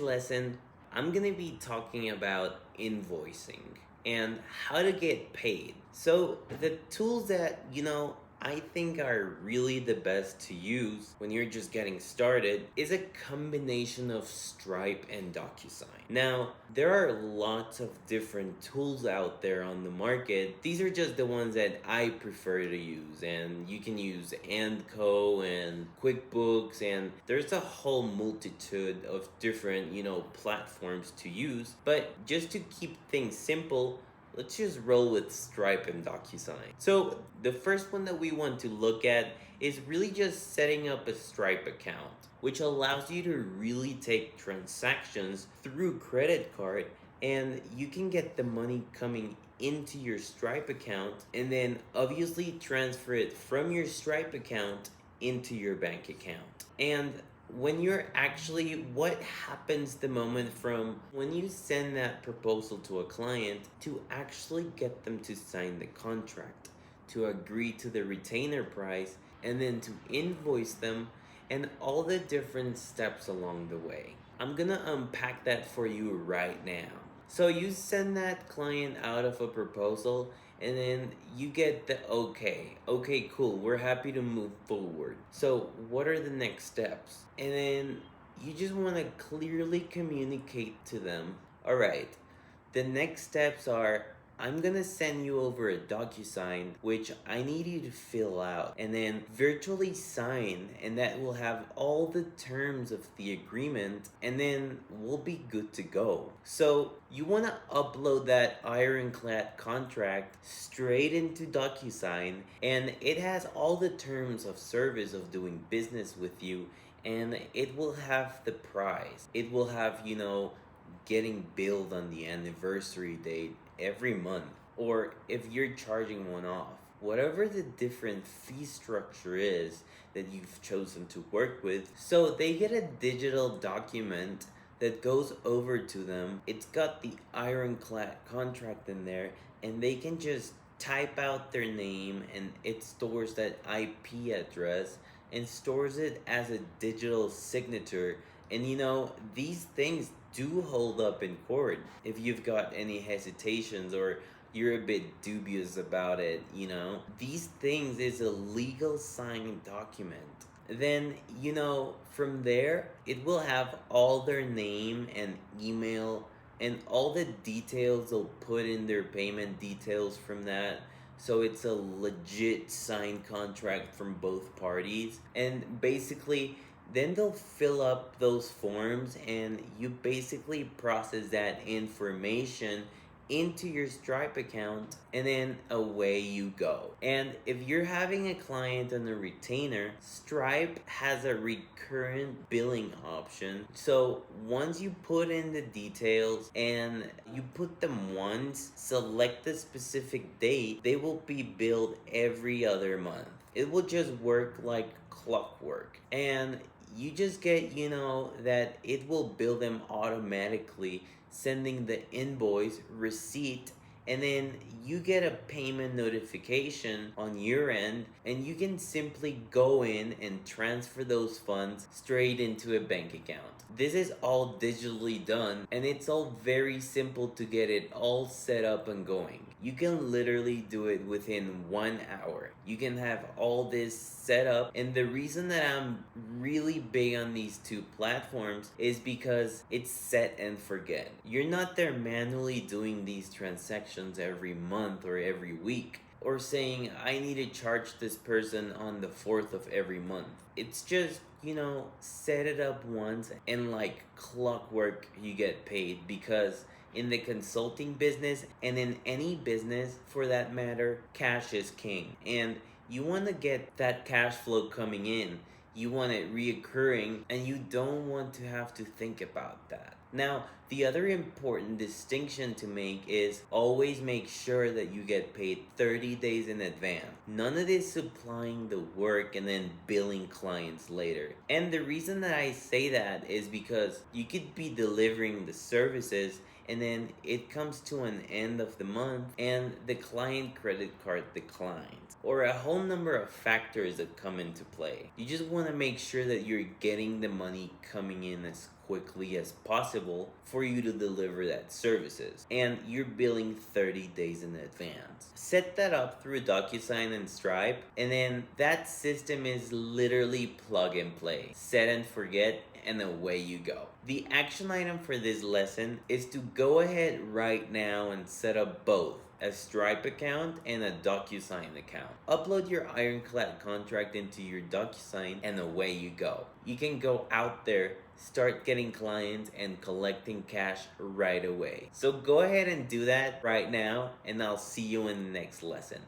lesson, I'm gonna be talking about invoicing and how to get paid. So, the tools that, I think are really the best to use when you're just getting started is a combination of Stripe and DocuSign. Now, there are lots of different tools out there on the market. These are just the ones that I prefer to use, and you can use Co and QuickBooks, and there's a whole multitude of different, platforms to use. But just to keep things simple, let's just roll with Stripe and DocuSign. So the first one that we want to look at is really just setting up a Stripe account, which allows you to really take transactions through credit card, and you can get the money coming into your Stripe account and then obviously transfer it from your Stripe account into your bank account. And what happens the moment from when you send that proposal to a client to actually get them to sign the contract, to agree to the retainer price, and then to invoice them, and all the different steps along the way. I'm gonna unpack that for you right now. So you send that client out of a proposal, and then you get the okay. Okay, cool, we're happy to move forward. So what are the next steps? And then you just want to clearly communicate to them, all right, the next steps are, I'm gonna send you over a DocuSign, which I need you to fill out and then virtually sign, and that will have all the terms of the agreement, and then we'll be good to go. So you wanna upload that Ironclad contract straight into DocuSign, and it has all the terms of service of doing business with you, and it will have the price. It will have, getting billed on the anniversary date every month, or if you're charging one off, whatever the different fee structure is that you've chosen to work with. So they get a digital document that goes over to them. It's got the Ironclad contract in there, and they can just type out their name, and it stores that IP address and stores it as a digital signature. And these things do hold up in court if you've got any hesitations or you're a bit dubious about it. These things is a legal signed document. Then, from there, it will have all their name and email and all the details they'll put in their payment details from that. So it's a legit signed contract from both parties. And basically, then they'll fill up those forms, and you basically process that information into your Stripe account, and then away you go. And if you're having a client on a retainer, Stripe has a recurrent billing option. So once you put in the details and you put them once, select a specific date, they will be billed every other month. It will just work like clockwork. And you just get, that it will bill them automatically, sending the invoice, receipt, and then you get a payment notification on your end, and you can simply go in and transfer those funds straight into a bank account. This is all digitally done, and it's all very simple to get it all set up and going. You can literally do it within 1 hour. You can have all this set up, and the reason that I'm really big on these two platforms is because it's set and forget. You're not there manually doing these transactions every month or every week, or saying, I need to charge this person on the 4th of every month. It's just, set it up once, and like clockwork, you get paid. Because in the consulting business, and in any business for that matter, cash is king. And you want to get that cash flow coming in. You want it reoccurring, and you don't want to have to think about that. Now, the other important distinction to make is always make sure that you get paid 30 days in advance. None of this supplying the work and then billing clients later. And the reason that I say that is because you could be delivering the services, and then it comes to an end of the month and the client credit card declines, or a whole number of factors that come into play. You just want to make sure that you're getting the money coming in as quickly as possible for you to deliver that services. And you're billing 30 days in advance. Set that up through DocuSign and Stripe, and then that system is literally plug and play. Set and forget, and away you go. The action item for this lesson is to go ahead right now and set up both a Stripe account and a DocuSign account. Upload your Ironclad contract into your DocuSign and away you go. You can go out there, start getting clients and collecting cash right away. So go ahead and do that right now, and I'll see you in the next lesson.